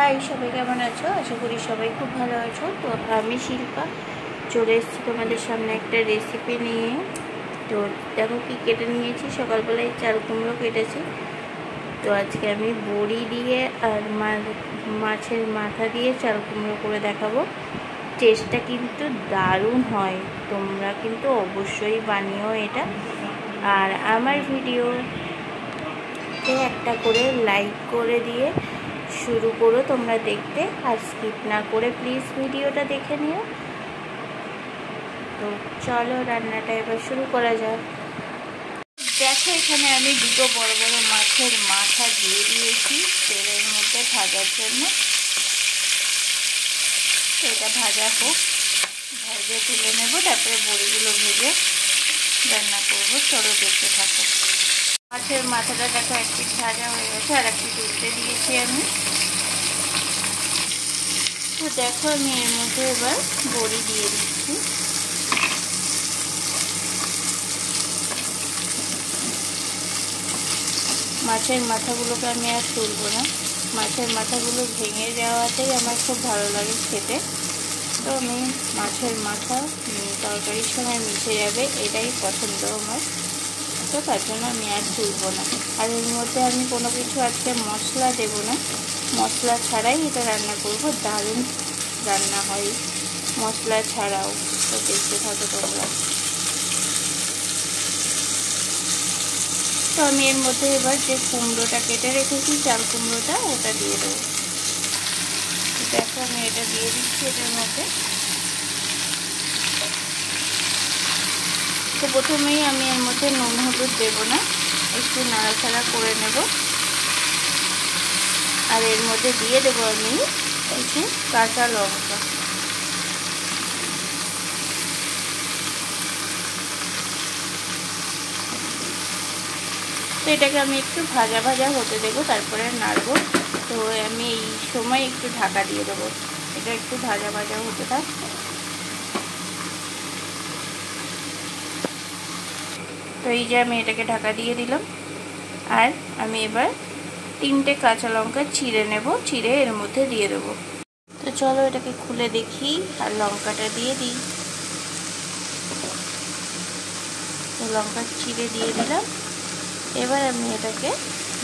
High, সবাই কেমন আছো? আশা করি সবাই খুব ভালো আছো। তো আমি শিল্পা চলে এসেছি তোমাদের সামনে একটা রেসিপি নিয়ে। তো দেখো কি কেটে নিয়েছি, সকালবেলায় চাল কুমড়ো কেটেছি। তো আজকে আমি বড়ি দিয়ে আর মাছের মাথা দিয়ে চাল কুমড়ো করে দেখাবো। টেস্টটা কিন্তু দারুণ হয়, তোমরা কিন্তু অবশ্যই বানিও এটা। আর আমার ভিডিওতে একটা করে লাইক করে দিয়ে শুরু করো তোমরা দেখতে, আর স্কিপ না করে প্লিজ ভিডিওটা দেখে নিও। তো চলো রান্নাটা এবার শুরু করা যাক। দেখো এখানে আমি দুটো বড় বড় মাছের মাথা দিয়ে দিয়েছি তেলের মধ্যে ভাজার জন্য। এটা ভাজা হোক, ভেজে তুলে নেবো, তারপরে বড়িগুলো ভেজে রান্না করবো। চলো দেখতে থাকো। মাছের মাথাটা দেখো এক পিঠ ভাজা হয়ে গেছে, আর এক পিঠ উল্টে দিয়েছি আমি। তো দেখো আমি এর মধ্যে এবার বড়ি দিয়ে দিচ্ছি। মাছের মাথাগুলোকে আমি আর তুলবো না, মাছের মাথাগুলো ভেঙে যাওয়াতেই আমার খুব ভালো লাগে খেতে। তো আমি মাছের মাথা তরকারির সময় মিশে যাবে এটাই পছন্দ আমার, তো তার জন্য আমি আর তুলবো না। আর এর মধ্যে আমি কোনো কিছু আজকে মশলা দেব না, মশলা ছাড়াই এটা রান্না করব। দারুণ রান্না হয় মশলা ছাড়াও। তো দেখতে থাকো তোমরা। তো আমি এর মধ্যে এবার যে কুমড়োটা কেটে রেখেছি, চাল কুমড়োটা, ওটা দিয়ে দেবো। দেখো আমি এটা দিয়ে দিচ্ছি এটার মধ্যে। তো প্রথমেই আমি এর মধ্যে নুন হলুদ দেবো না, একটু নাড়াচাড়া করে নেব। আর এর মধ্যে দিয়ে দেবো আমি কিছু কাঁচা লঙ্কা। তো এটাকে আমি একটু ভাজা ভাজা হতে দেবো, তারপরে নাড়বো। তো আমি এই সময় একটু ঢাকা দিয়ে দেবো, এটা একটু ভাজা ভাজা হতে থাক। তো এই যে আমি এটাকে ঢাকা দিয়ে দিলাম। আর আমি এবার 3টে কাঁচা লঙ্কা চিড়ে নেব, চিড়ে এর মধ্যে দিয়ে দেবো। তো চলো এটাকে খুলে দেখি আর লঙ্কাটা দিয়ে দিই। তো লঙ্কা চিড়ে দিয়ে দিলাম। এবার আমি এটাকে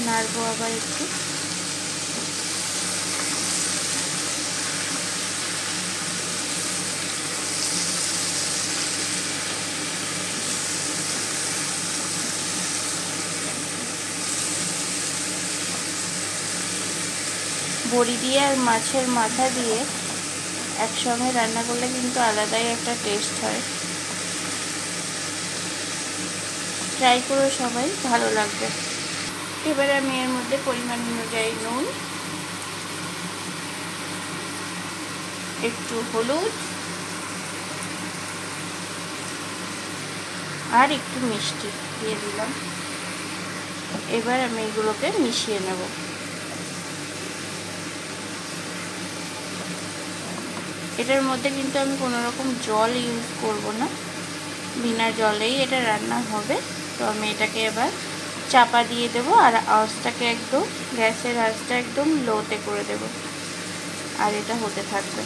নাড়বো আবার একটু। বড়ি দিয়ে আর মাছের মাথা দিয়ে একসঙ্গে রান্না করলে কিন্তু আলাদাই একটা টেস্ট হয়। ট্রাই করো সবাই, ভালো লাগবে। এবারে আমি এর মধ্যে পরিমাণ অনুযায়ী নুন, একটু হলুদ আর একটু মিষ্টি দিয়ে দিলাম। এবার আমি এগুলোকে মিশিয়ে নেব। এটার মধ্যে কিন্তু আমি কোনো রকম জল ইউজ করব না, বিনা জলেই এটা রান্না হবে। তো আমি এটাকে এবার চাপা দিয়ে দেবো, আর আঁচটাকে একদম, গ্যাসের আঁচটা একদম লোতে করে দেব, আর এটা হতে থাকবে।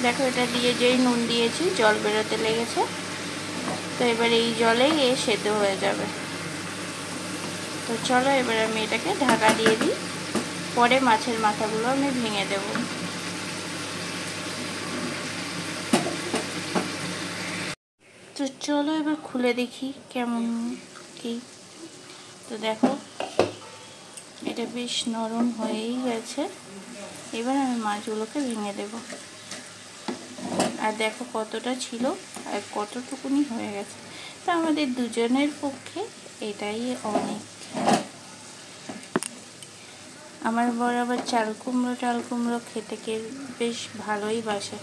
দেখো এটা দিয়ে যেই নুন দিয়েছি জল বেরোতে লেগেছে। তো এবার এই জলেই সেদ্ধ হয়ে যাবে। তো চলো এবার আমি এটাকে ঢাকা দিয়ে দিই, পরে মাছের মাথাগুলো আমি ভেঙে দেব। তো চলো এবার খুলে দেখি কেমন কি। তো দেখো এটা বেশ নরম হয়েই গেছে। এবার আমি মাছগুলোকে ভেঙে দেব। আর দেখো কতটা ছিল আর কতটুকুনি হয়ে গেছে। তা আমাদের দুজনের পক্ষে এটাই অনেক। আমার বর আবার চাল কুমড়ো খেতে বেশ ভালোই বাসে।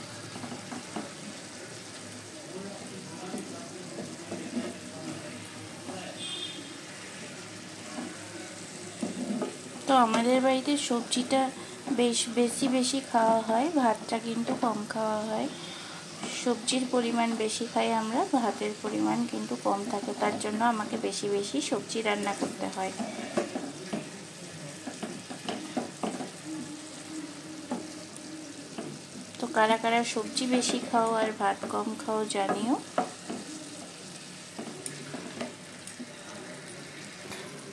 তো আমাদের বাড়িতে সবজিটা বেশ বেশি খাওয়া হয়, ভাতটা কিন্তু কম খাওয়া হয়। সবজির পরিমাণ বেশি খাই আমরা, ভাতের পরিমাণ কিন্তু কম থাকে, তার জন্য আমাকে বেশি সবজি রান্না করতে হয়। কারা কারা সবজি বেশি খাও আর ভাত কম খাও জানিও।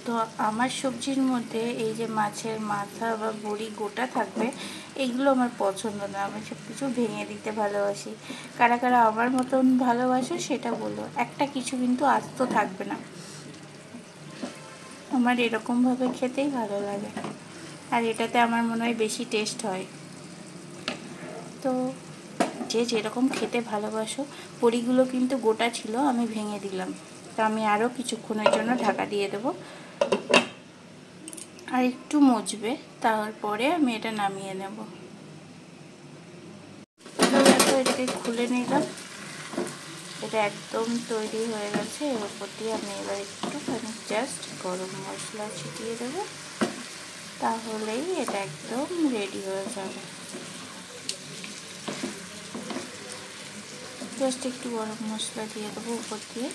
তো আমার সবজির মধ্যে এই যে মাছের মাথা বা বড়ি গোটা থাকবে এইগুলো আমার পছন্দ না, আমি সব কিছু ভেঙে দিতে ভালোবাসি। কারা কারা আমার মতন ভালোবাসো সেটা বলো, একটা কিছু কিন্তু আস্ত থাকবে না, আমার এরকমভাবে খেতেই ভালো লাগে আর এটাতে আমার মনে হয় বেশি টেস্ট হয়। তো যে যেরকম খেতে ভালোবাসো, বড়িগুলো কিন্তু গোটা ছিল, আমি ভেঙে দিলাম। তো আমি আরও কিছুক্ষণের জন্য ঢাকা দিয়ে দেবো, আর একটু মজবে, তারপরে আমি এটা নামিয়ে নেব। তো দেখো এটাকে খুলে নিলাম, এটা একদম তৈরি হয়ে গেছে। এর উপর দিয়ে আমি এবার একটুখানি জাস্ট গরম মশলা ছিটিয়ে দেবো, তাহলেই এটা একদম রেডি হয়ে যাবে। জাস্ট একটু গরম মশলা দিয়ে দেবো উপর দিয়ে,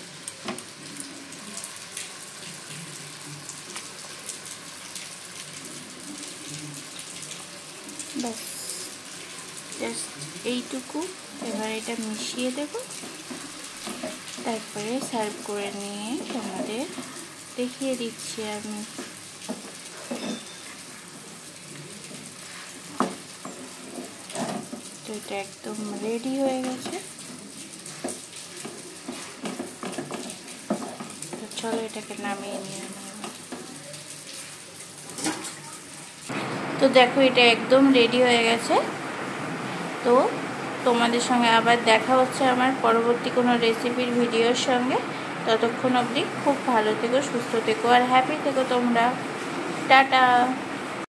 ব্যাস জাস্ট এইটুকু। এবার এটা মিশিয়ে দেবো, তারপরে সার্ভ করে নিয়ে তোমাদের দেখিয়ে দিচ্ছি আমি। তো এটা একদম রেডি হয়ে গেছে। তো চলো এটাকে নামিয়ে নিয়ে নেব। তো দেখো এটা একদম রেডি হয়ে গেছে। তো তোমাদের সঙ্গে আবার দেখা হচ্ছে আমার পরবর্তী কোনো রেসিপির ভিডিওর সঙ্গে। ততক্ষণ অবধি খুব ভালো থেকো, সুস্থ থেকো আর হ্যাপি থেকো তোমরা। টাটা।